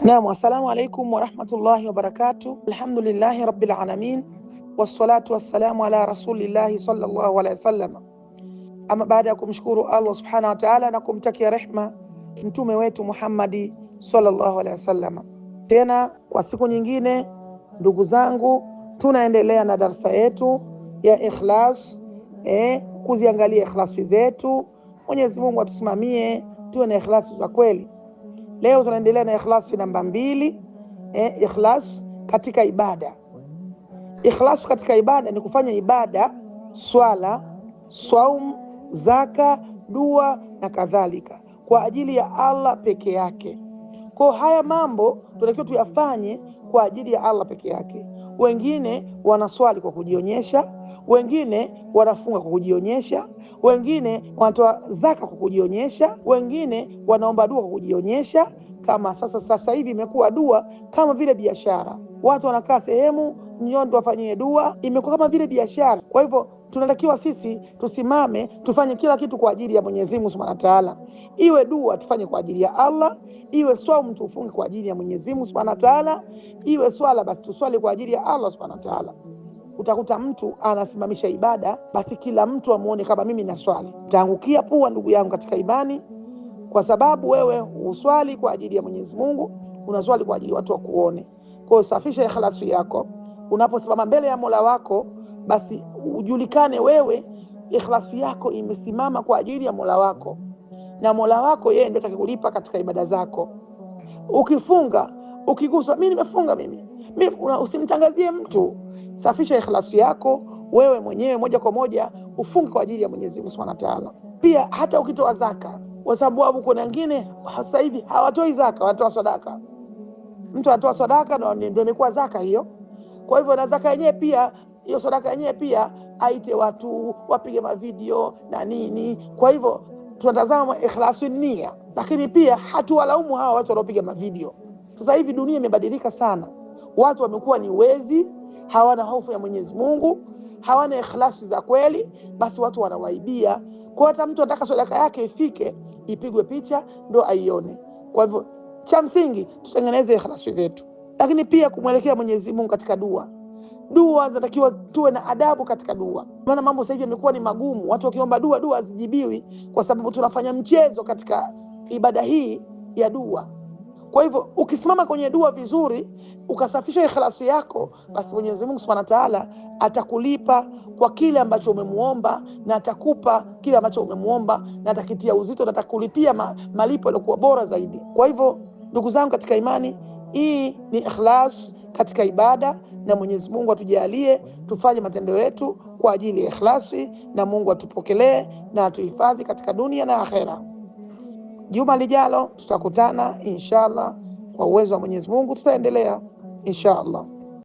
Naam, assalamu alaikum warahmatullahi wabarakatuh. Alhamdulillahi rabbil alamin, wassalatu wassalamu ala rasulillahi sallallahu alaihi wasallam. Ama baada ya kumshukuru Allah subhanahu wa ta'ala na kumtakia rehma mtume wetu Muhammadi sallallahu alaihi wasallam, tena kwa siku nyingine, ndugu zangu, tunaendelea na darsa yetu ya ikhlas, kuziangalia ikhlasi zetu. Mwenyezi Mungu atusimamie tuwe na ikhlasi za kweli. Leo tunaendelea na ikhlasi namba 2, ikhlas katika ibada. Ikhlas katika ibada ni kufanya ibada, swala, saum, zaka, dua na kadhalika kwa ajili ya Allah peke yake. Kwa haya mambo tunatakiwa tuyafanye kwa ajili ya Allah peke yake. Wengine wanaswali kwa kujionyesha, wengine wanafunga kwa kujionyesha, wengine wanatoa zaka kwa kujionyesha, wengine wanaomba dua kwa kujionyesha. Kama sasa hivi imekuwa dua kama vile biashara. Watu wanakaa sehemu, nyondo wafanyie dua, imekuwa kama vile biashara. Kwa hivyo tunatakiwa sisi tusimame, tufanye kila kitu kwa ajili ya Mwenyezi Mungu Subhanahu wa Ta'ala. Iwe dua tufanye kwa ajili ya Allah, iwe swaumu tufunge kwa ajili ya Mwenyezi Mungu Subhanahu wa Ta'ala, iwe swala basi tuswali kwa ajili ya Allah Subhanahu wa Ta'ala. Utakuta mtu anasimamisha ibada, basi kila mtu amuone kama mimi na swali. Utaangukia pua, ndugu yangu katika imani, kwa sababu wewe uswali kwa ajili ya Mwenyezi Mungu, unaswali kwa ajili watu wakuone. Kwa hiyo safisha ikhlasi yako. Unaposimama mbele ya Mola wako, basi ujulikane wewe ikhlasi yako imesimama kwa ajili ya Mola wako, na Mola wako yeye ndiye atakakulipa katika ibada zako. Ukifunga, ukigusa mimi nimefunga mimi usimtangazie mtu. Safisha ikhlasi yako wewe mwenyewe moja kwa moja, ufunge kwa ajili ya Mwenyezi Mungu Subhanahu wa Ta'ala. Pia hata ukitoa zaka, kwa sababu kuna wengine sasa hivi hawatoi zaka, wanatoa sadaka. Mtu anatoa sadaka ndio imekuwa zaka hiyo. Kwa hivyo na zaka yenyewe pia, hiyo sadaka yenyewe pia aite watu wapige mavideo na nini. Kwa hivyo tunatazama ikhlasu nia, lakini pia hatuwalaumu hawa watu wanaopiga mavideo. Sasa hivi dunia imebadilika sana. Watu wamekuwa ni wezi, hawana hofu ya Mwenyezi Mungu, hawana ikhlasi za kweli, basi watu wanawaibia. Kwa hata mtu anataka sadaka yake ifike, ipigwe picha ndo aione. Kwa hivyo cha msingi tutengeneze ikhlasi zetu, lakini pia kumwelekea Mwenyezi Mungu katika dua. Dua zinatakiwa tuwe na adabu katika dua. Maana mambo sasa hivi yamekuwa ni magumu. Watu wakiomba dua hazijibiwi kwa sababu tunafanya mchezo katika ibada hii ya dua. Kwa hivyo ukisimama kwenye dua vizuri, ukasafisha ikhlasi yako, basi Mwenyezi Mungu Subhanahu wa Ta'ala atakulipa kwa kile ambacho umemuomba, na atakupa kile ambacho umemuomba, na atakitia uzito, na atakulipia malipo yaliokuwa bora zaidi. Kwa hivyo ndugu zangu katika imani, hii ni ikhlas katika ibada, na Mwenyezi Mungu atujalie tufanye matendo yetu kwa ajili ya ikhlasi, na Mungu atupokelee na atuhifadhi katika dunia na akhera. Juma lijalo tutakutana inshallah, kwa uwezo wa Mwenyezi Mungu tutaendelea inshallah.